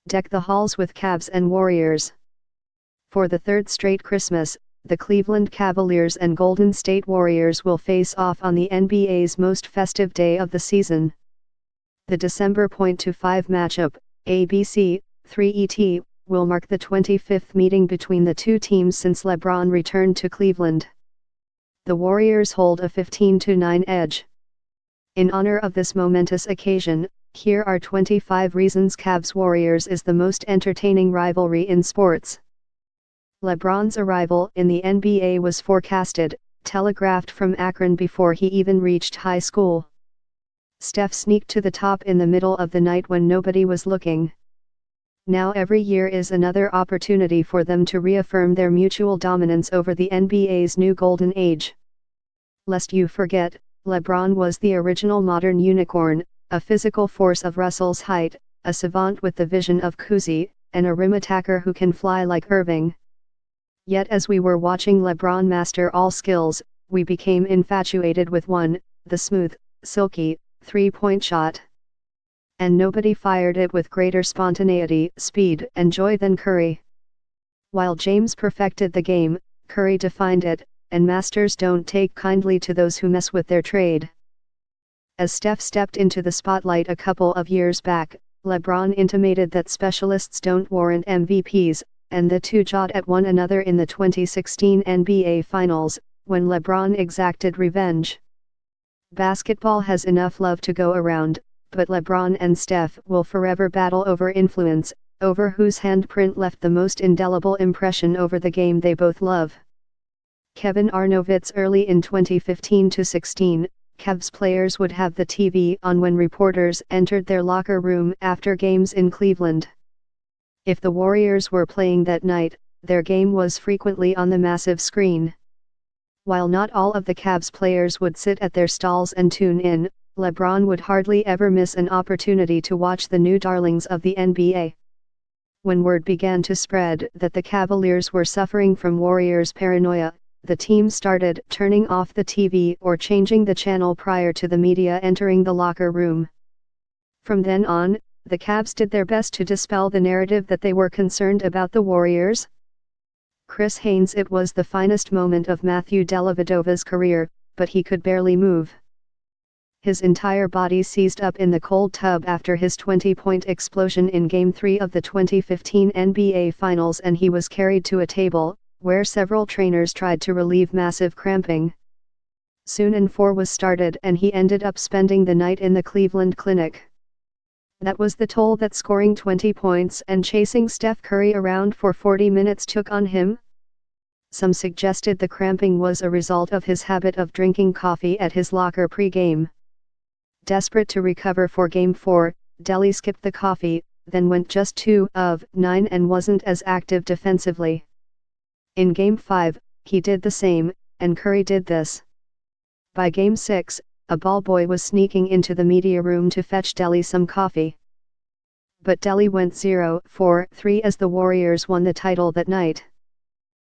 Deck the halls with Cavs and Warriors. For the third straight Christmas, the Cleveland Cavaliers and Golden State Warriors will face off on the NBA's most festive day of the season. The December 5 matchup, ABC, 3ET, will mark the 25th meeting between the two teams since LeBron returned to Cleveland. The Warriors hold a 15-9 edge. In honor of this momentous occasion, here are 25 reasons Cavs-Warriors is the most entertaining rivalry in sports. LeBron's arrival in the NBA was forecasted, telegraphed from Akron before he even reached high school. Steph sneaked to the top in the middle of the night when nobody was looking. Now every year is another opportunity for them to reaffirm their mutual dominance over the NBA's new golden age. Lest you forget, LeBron was the original modern unicorn, a physical force of Russell's height, a savant with the vision of Cousy, and a rim attacker who can fly like Irving. Yet as we were watching LeBron master all skills, we became infatuated with one, the smooth, silky, three-point shot. And nobody fired it with greater spontaneity, speed, and joy than Curry. While James perfected the game, Curry defined it, and masters don't take kindly to those who mess with their trade. As Steph stepped into the spotlight a couple of years back, LeBron intimated that specialists don't warrant MVPs, and the two jawed at one another in the 2016 NBA Finals, when LeBron exacted revenge. Basketball has enough love to go around, but LeBron and Steph will forever battle over influence, over whose handprint left the most indelible impression over the game they both love. Kevin Arnovitz early in 2015-16, Cavs players would have the TV on when reporters entered their locker room after games in Cleveland. If the Warriors were playing that night, their game was frequently on the massive screen. While not all of the Cavs players would sit at their stalls and tune in, LeBron would hardly ever miss an opportunity to watch the new darlings of the NBA. When word began to spread that the Cavaliers were suffering from Warriors paranoia, the team started turning off the TV or changing the channel prior to the media entering the locker room. From then on, the Cavs did their best to dispel the narrative that they were concerned about the Warriors. Chris Haynes: it was the finest moment of Matthew Dellavedova's career, but he could barely move. His entire body seized up in the cold tub after his 20-point explosion in Game 3 of the 2015 NBA Finals, and he was carried to a table, where several trainers tried to relieve massive cramping. Soon an 4 was started and he ended up spending the night in the Cleveland Clinic. That was the toll that scoring 20 points and chasing Steph Curry around for 40 minutes took on him. Some suggested the cramping was a result of his habit of drinking coffee at his locker pre-game. Desperate to recover for Game 4, Delly skipped the coffee, then went just 2 of 9 and wasn't as active defensively. In Game 5, he did the same, and Curry did this. By Game 6, a ball boy was sneaking into the media room to fetch Delly some coffee. But Delly went 0 for 3 as the Warriors won the title that night.